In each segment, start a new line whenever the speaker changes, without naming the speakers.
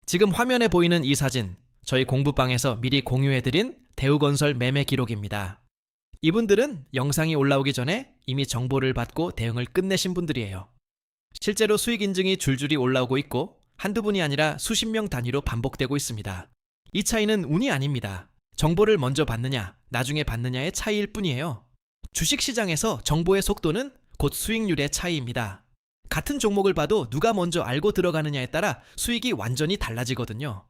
지금 화면에 보이는 이 사진, 저희 공부방에서 미리 공유해드린 대우건설 매매 기록입니다. 이분들은 영상이 올라오기 전에 이미 정보를 받고 대응을 끝내신 분들이에요. 실제로 수익 인증이 줄줄이 올라오고 있고 한두 분이 아니라 수십 명 단위로 반복되고 있습니다. 이 차이는 운이 아닙니다. 정보를 먼저 받느냐, 나중에 받느냐의 차이일 뿐이에요. 주식시장에서 정보의 속도는 곧 수익률의 차이입니다. 같은 종목을 봐도 누가 먼저 알고 들어가느냐에 따라 수익이 완전히 달라지거든요.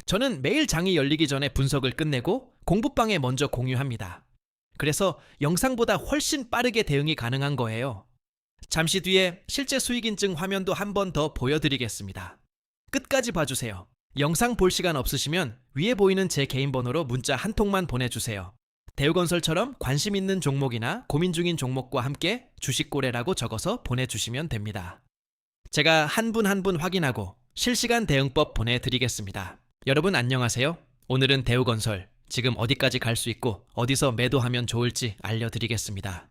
저는 매일 장이 열리기 전에 분석을 끝내고 공부방에 먼저 공유합니다. 그래서 영상보다 훨씬 빠르게 대응이 가능한 거예요. 잠시 뒤에 실제 수익인증 화면도 한 번 더 보여드리겠습니다. 끝까지 봐주세요. 영상 볼 시간 없으시면 위에 보이는 제 개인 번호로 문자 한 통만 보내주세요. 대우건설처럼 관심 있는 종목이나 고민 중인 종목과 함께 주식고래라고 적어서 보내주시면 됩니다. 제가 한 분 한 분 확인하고 실시간 대응법 보내드리겠습니다. 여러분 안녕하세요. 오늘은 대우건설, 지금 어디까지 갈 수 있고 어디서 매도하면 좋을지 알려드리겠습니다.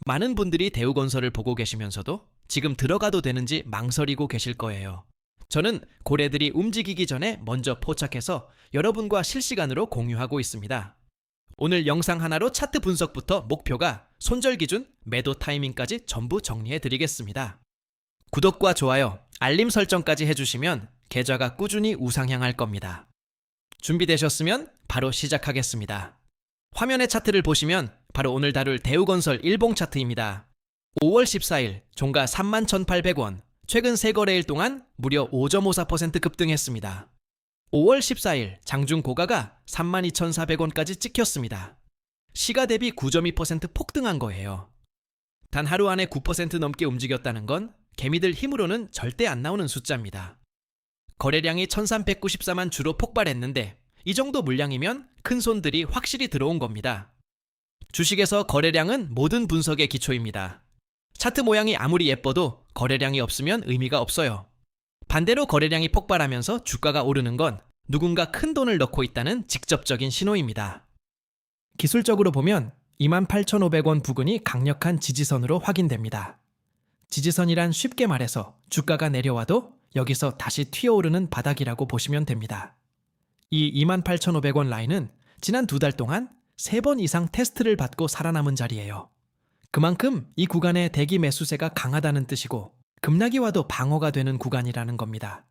많은 분들이 대우건설을 보고 계시면서도 지금 들어가도 되는지 망설이고 계실 거예요. 저는 고래들이 움직이기 전에 먼저 포착해서 여러분과 실시간으로 공유하고 있습니다. 오늘 영상 하나로 차트 분석부터 목표가 손절 기준, 매도 타이밍까지 전부 정리해 드리겠습니다. 구독과 좋아요, 알림 설정까지 해주시면 계좌가 꾸준히 우상향할 겁니다. 준비되셨으면 바로 시작하겠습니다. 화면의 차트를 보시면 바로 오늘 다룰 대우건설 일봉 차트입니다. 5월 14일 종가 31,800원, 최근 3거래일 동안 무려 5.54% 급등했습니다. 5월 14일 장중 고가가 32,400원까지 찍혔습니다. 시가 대비 9.2% 폭등한 거예요. 단 하루 안에 9% 넘게 움직였다는 건 개미들 힘으로는 절대 안 나오는 숫자입니다. 거래량이 1,394만 주로 폭발했는데 이 정도 물량이면 큰 손들이 확실히 들어온 겁니다. 주식에서 거래량은 모든 분석의 기초입니다. 차트 모양이 아무리 예뻐도 거래량이 없으면 의미가 없어요. 반대로 거래량이 폭발하면서 주가가 오르는 건 누군가 큰 돈을 넣고 있다는 직접적인 신호입니다. 기술적으로 보면 28,500원 부근이 강력한 지지선으로 확인됩니다. 지지선이란 쉽게 말해서 주가가 내려와도 여기서 다시 튀어오르는 바닥이라고 보시면 됩니다. 이 28,500원 라인은 지난 2달 동안 3번 이상 테스트를 받고 살아남은 자리예요. 그만큼 이 구간의 대기 매수세가 강하다는 뜻이고 급락이 와도 방어가 되는 구간이라는 겁니다.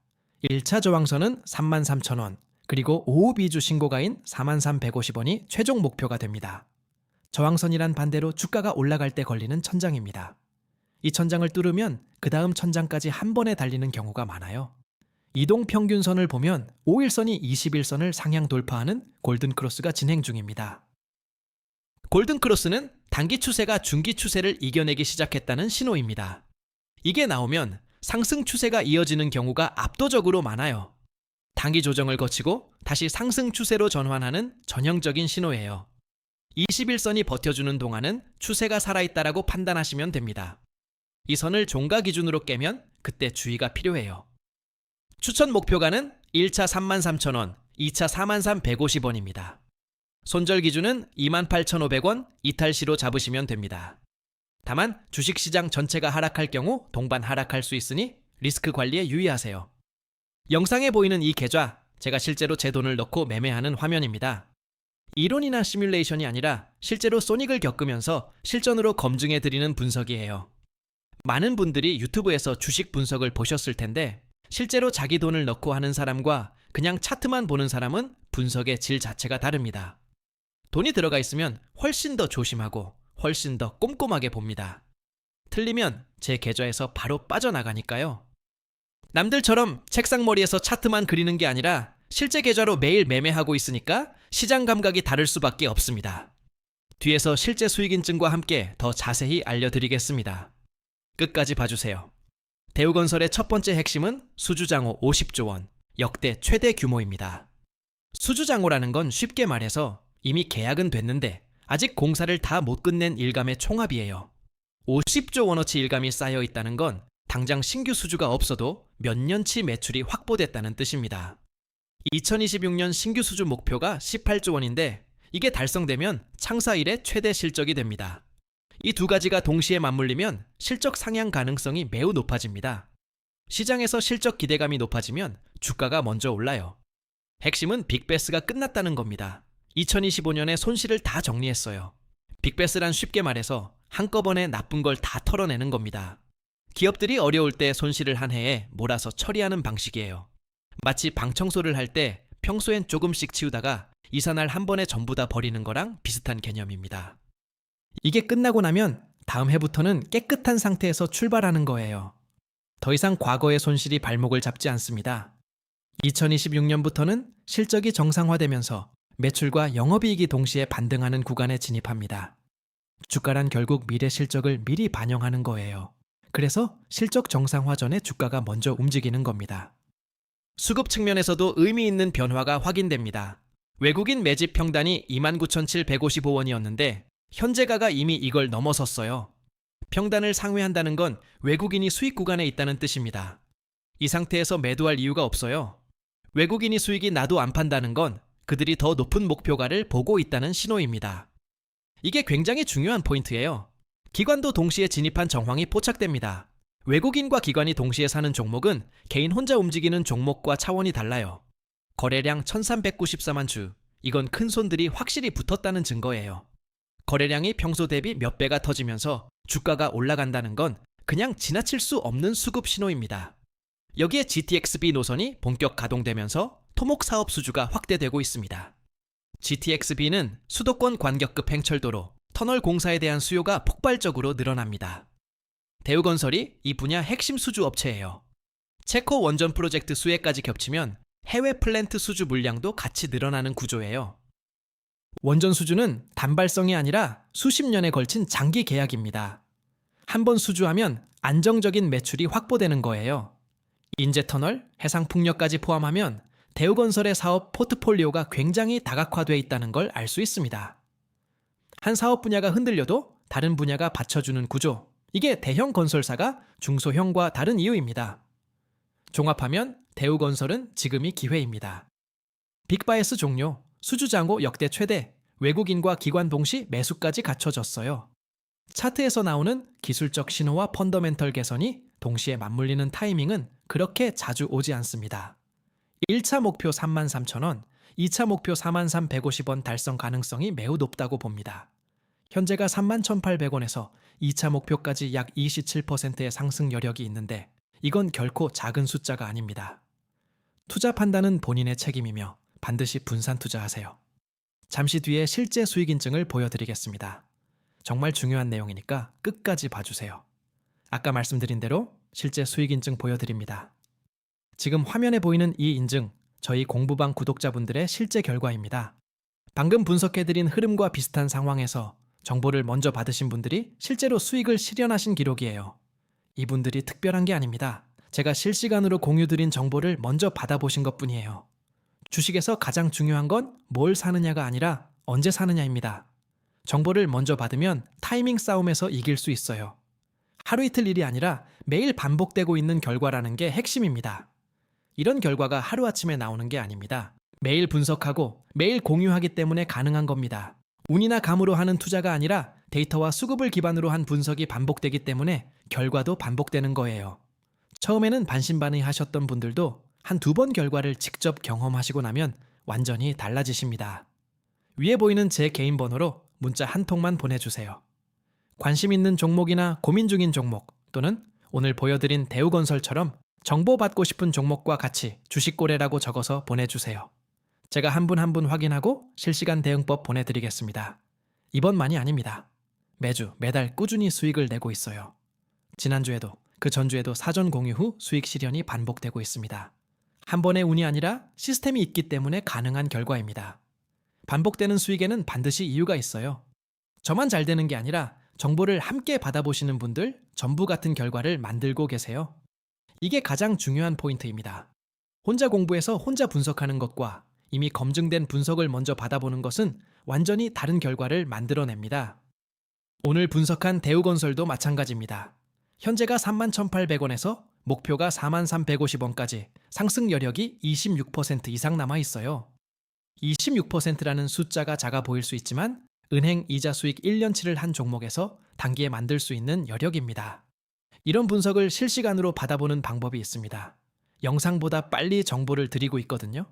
1차 저항선은 33,000원, 그리고 5후 비주 신고가인 43,150원이 최종 목표가 됩니다. 저항선이란 반대로 주가가 올라갈 때 걸리는 천장입니다. 이 천장을 뚫으면 그 다음 천장까지 한 번에 달리는 경우가 많아요. 이동평균선을 보면 5일선이 21선을 상향 돌파하는 골든크로스가 진행 중입니다. 골든크로스는 단기 추세가 중기 추세를 이겨내기 시작했다는 신호입니다. 이게 나오면 상승 추세가 이어지는 경우가 압도적으로 많아요. 단기 조정을 거치고 다시 상승 추세로 전환하는 전형적인 신호예요. 21선이 버텨주는 동안은 추세가 살아있다라고 판단하시면 됩니다. 이 선을 종가 기준으로 깨면 그때 주의가 필요해요. 추천 목표가는 1차 33,000원, 2차 43,150원입니다. 손절 기준은 28,500원 이탈시로 잡으시면 됩니다. 다만 주식시장 전체가 하락할 경우 동반 하락할 수 있으니 리스크 관리에 유의하세요. 영상에 보이는 이 계좌, 제가 실제로 제 돈을 넣고 매매하는 화면입니다. 이론이나 시뮬레이션이 아니라 실제로 소닉을 겪으면서 실전으로 검증해드리는 분석이에요. 많은 분들이 유튜브에서 주식 분석을 보셨을 텐데 실제로 자기 돈을 넣고 하는 사람과 그냥 차트만 보는 사람은 분석의 질 자체가 다릅니다. 돈이 들어가 있으면 훨씬 더 조심하고 훨씬 더 꼼꼼하게 봅니다. 틀리면 제 계좌에서 바로 빠져나가니까요. 남들처럼 책상머리에서 차트만 그리는 게 아니라 실제 계좌로 매일 매매하고 있으니까 시장 감각이 다를 수밖에 없습니다. 뒤에서 실제 수익인증과 함께 더 자세히 알려드리겠습니다. 끝까지 봐주세요. 대우건설의 첫 번째 핵심은 수주장호 50조 원, 역대 최대 규모입니다. 수주장호라는 건 쉽게 말해서 이미 계약은 됐는데 아직 공사를 다 못 끝낸 일감의 총합이에요. 50조 원어치 일감이 쌓여 있다는 건 당장 신규 수주가 없어도 몇 년치 매출이 확보됐다는 뜻입니다. 2026년 신규 수주 목표가 18조 원인데 이게 달성되면 창사 이래 최대 실적이 됩니다. 이 두 가지가 동시에 맞물리면 실적 상향 가능성이 매우 높아집니다. 시장에서 실적 기대감이 높아지면 주가가 먼저 올라요. 핵심은 빅베스가 끝났다는 겁니다. 2025년에 손실을 다 정리했어요. 빅베스란 쉽게 말해서 한꺼번에 나쁜 걸 다 털어내는 겁니다. 기업들이 어려울 때 손실을 한 해에 몰아서 처리하는 방식이에요. 마치 방 청소를 할 때 평소엔 조금씩 치우다가 이삿날 한 번에 전부 다 버리는 거랑 비슷한 개념입니다. 이게 끝나고 나면 다음 해부터는 깨끗한 상태에서 출발하는 거예요. 더 이상 과거의 손실이 발목을 잡지 않습니다. 2026년부터는 실적이 정상화되면서 매출과 영업이익이 동시에 반등하는 구간에 진입합니다. 주가란 결국 미래 실적을 미리 반영하는 거예요. 그래서 실적 정상화 전에 주가가 먼저 움직이는 겁니다. 수급 측면에서도 의미 있는 변화가 확인됩니다. 외국인 매집 평단이 29,755원이었는데 현재가가 이미 이걸 넘어섰어요. 평단을 상회한다는 건 외국인이 수익 구간에 있다는 뜻입니다. 이 상태에서 매도할 이유가 없어요. 외국인이 수익이 나도 안 판다는 건 그들이 더 높은 목표가를 보고 있다는 신호입니다. 이게 굉장히 중요한 포인트예요. 기관도 동시에 진입한 정황이 포착됩니다. 외국인과 기관이 동시에 사는 종목은 개인 혼자 움직이는 종목과 차원이 달라요. 거래량 1394만 주, 이건 큰 손들이 확실히 붙었다는 증거예요. 거래량이 평소 대비 몇 배가 터지면서 주가가 올라간다는 건 그냥 지나칠 수 없는 수급 신호입니다. 여기에 GTX-B 노선이 본격 가동되면서 토목 사업 수주가 확대되고 있습니다. GTX-B는 수도권 관격급 행철도로, 터널 공사에 대한 수요가 폭발적으로 늘어납니다. 대우건설이 이 분야 핵심 수주 업체예요. 체코 원전 프로젝트 수혜까지 겹치면 해외 플랜트 수주 물량도 같이 늘어나는 구조예요. 원전 수주는 단발성이 아니라 수십 년에 걸친 장기 계약입니다. 한번 수주하면 안정적인 매출이 확보되는 거예요. 인제터널, 해상풍력까지 포함하면 대우건설의 사업 포트폴리오가 굉장히 다각화되어 있다는 걸 알 수 있습니다. 한 사업 분야가 흔들려도 다른 분야가 받쳐주는 구조, 이게 대형 건설사가 중소형과 다른 이유입니다. 종합하면 대우건설은 지금이 기회입니다. 빅바이스 종료, 수주장고 역대 최대, 외국인과 기관 동시 매수까지 갖춰졌어요. 차트에서 나오는 기술적 신호와 펀더멘털 개선이 동시에 맞물리는 타이밍은 그렇게 자주 오지 않습니다. 1차 목표 33,000원, 2차 목표 43,150원 달성 가능성이 매우 높다고 봅니다. 현재가 31,800원에서 2차 목표까지 약 27%의 상승 여력이 있는데 이건 결코 작은 숫자가 아닙니다. 투자 판단은 본인의 책임이며 반드시 분산 투자하세요. 잠시 뒤에 실제 수익 인증을 보여드리겠습니다. 정말 중요한 내용이니까 끝까지 봐주세요. 아까 말씀드린 대로 실제 수익 인증 보여드립니다. 지금 화면에 보이는 이 인증, 저희 공부방 구독자분들의 실제 결과입니다. 방금 분석해드린 흐름과 비슷한 상황에서 정보를 먼저 받으신 분들이 실제로 수익을 실현하신 기록이에요. 이분들이 특별한 게 아닙니다. 제가 실시간으로 공유드린 정보를 먼저 받아보신 것뿐이에요. 주식에서 가장 중요한 건 뭘 사느냐가 아니라 언제 사느냐입니다. 정보를 먼저 받으면 타이밍 싸움에서 이길 수 있어요. 하루 이틀 일이 아니라 매일 반복되고 있는 결과라는 게 핵심입니다. 이런 결과가 하루아침에 나오는 게 아닙니다. 매일 분석하고 매일 공유하기 때문에 가능한 겁니다. 운이나 감으로 하는 투자가 아니라 데이터와 수급을 기반으로 한 분석이 반복되기 때문에 결과도 반복되는 거예요. 처음에는 반신반의하셨던 분들도 한 두 번 결과를 직접 경험하시고 나면 완전히 달라지십니다. 위에 보이는 제 개인 번호로 문자 한 통만 보내주세요. 관심 있는 종목이나 고민 중인 종목 또는 오늘 보여드린 대우건설처럼 정보받고 싶은 종목과 같이 주식거래라고 적어서 보내주세요. 제가 한 분 한 분 확인하고 실시간 대응법 보내드리겠습니다. 이번만이 아닙니다. 매주 매달 꾸준히 수익을 내고 있어요. 지난주에도 그 전주에도 사전 공유 후 수익 실현이 반복되고 있습니다. 한 번의 운이 아니라 시스템이 있기 때문에 가능한 결과입니다. 반복되는 수익에는 반드시 이유가 있어요. 저만 잘 되는 게 아니라 정보를 함께 받아보시는 분들 전부 같은 결과를 만들고 계세요. 이게 가장 중요한 포인트입니다. 혼자 공부해서 혼자 분석하는 것과 이미 검증된 분석을 먼저 받아보는 것은 완전히 다른 결과를 만들어냅니다. 오늘 분석한 대우건설도 마찬가지입니다. 현재가 31,800원에서 목표가 43,150원까지 상승 여력이 26% 이상 남아 있어요. 26%라는 숫자가 작아 보일 수 있지만 은행 이자 수익 1년치를 한 종목에서 단기에 만들 수 있는 여력입니다. 이런 분석을 실시간으로 받아보는 방법이 있습니다. 영상보다 빨리 정보를 드리고 있거든요.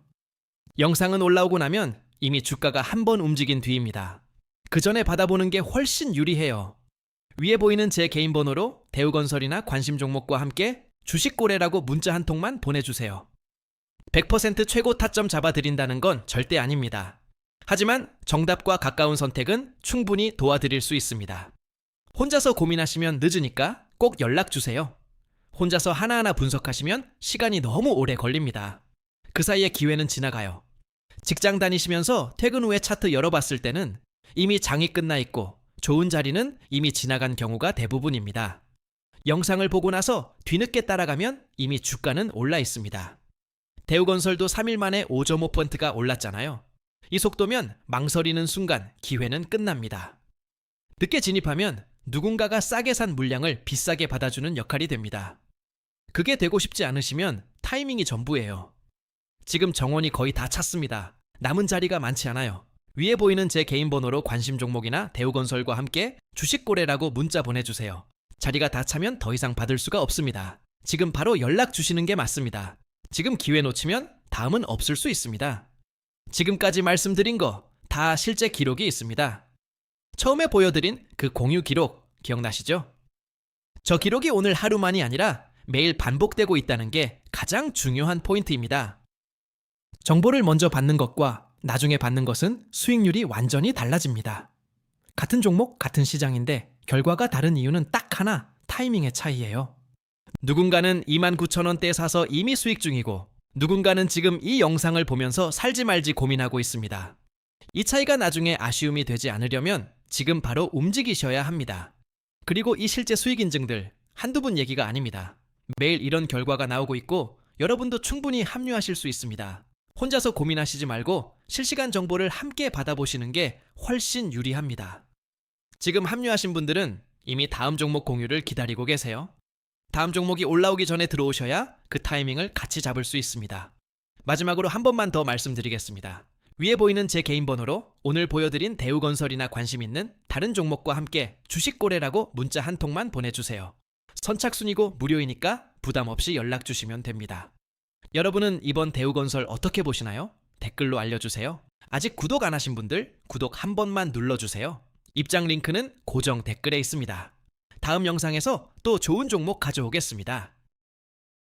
영상은 올라오고 나면 이미 주가가 한 번 움직인 뒤입니다. 그 전에 받아보는 게 훨씬 유리해요. 위에 보이는 제 개인 번호로 대우건설이나 관심 종목과 함께 주식거래라고 문자 한 통만 보내주세요. 100% 최고 타점 잡아드린다는 건 절대 아닙니다. 하지만 정답과 가까운 선택은 충분히 도와드릴 수 있습니다. 혼자서 고민하시면 늦으니까 꼭 연락주세요. 혼자서 하나하나 분석하시면 시간이 너무 오래 걸립니다. 그 사이에 기회는 지나가요. 직장 다니시면서 퇴근 후에 차트 열어봤을 때는 이미 장이 끝나 있고 좋은 자리는 이미 지나간 경우가 대부분입니다. 영상을 보고 나서 뒤늦게 따라가면 이미 주가는 올라 있습니다. 대우건설도 3일 만에 5.5%가 올랐잖아요. 이 속도면 망설이는 순간 기회는 끝납니다. 늦게 진입하면 누군가가 싸게 산 물량을 비싸게 받아주는 역할이 됩니다. 그게 되고 싶지 않으시면 타이밍이 전부예요. 지금 정원이 거의 다 찼습니다. 남은 자리가 많지 않아요. 위에 보이는 제 개인 번호로 관심 종목이나 대우건설과 함께 주식거래라고 문자 보내주세요. 자리가 다 차면 더 이상 받을 수가 없습니다. 지금 바로 연락 주시는 게 맞습니다. 지금 기회 놓치면 다음은 없을 수 있습니다. 지금까지 말씀드린 거 다 실제 기록이 있습니다. 처음에 보여드린 그 공유 기록 기억나시죠? 저 기록이 오늘 하루만이 아니라 매일 반복되고 있다는 게 가장 중요한 포인트입니다. 정보를 먼저 받는 것과 나중에 받는 것은 수익률이 완전히 달라집니다. 같은 종목, 같은 시장인데 결과가 다른 이유는 딱 하나, 타이밍의 차이예요. 누군가는 29,000원대에 사서 이미 수익 중이고 누군가는 지금 이 영상을 보면서 살지 말지 고민하고 있습니다. 이 차이가 나중에 아쉬움이 되지 않으려면 지금 바로 움직이셔야 합니다. 그리고 이 실제 수익 인증들 한두 분 얘기가 아닙니다. 매일 이런 결과가 나오고 있고 여러분도 충분히 합류하실 수 있습니다. 혼자서 고민하시지 말고 실시간 정보를 함께 받아보시는 게 훨씬 유리합니다. 지금 합류하신 분들은 이미 다음 종목 공유를 기다리고 계세요. 다음 종목이 올라오기 전에 들어오셔야 그 타이밍을 같이 잡을 수 있습니다. 마지막으로 한 번만 더 말씀드리겠습니다. 위에 보이는 제 개인 번호로 오늘 보여드린 대우건설이나 관심 있는 다른 종목과 함께 주식거래라고 문자 한 통만 보내주세요. 선착순이고 무료이니까 부담 없이 연락 주시면 됩니다. 여러분은 이번 대우건설 어떻게 보시나요? 댓글로 알려주세요. 아직 구독 안 하신 분들 구독 한 번만 눌러주세요. 입장 링크는 고정 댓글에 있습니다. 다음 영상에서 또 좋은 종목 가져오겠습니다.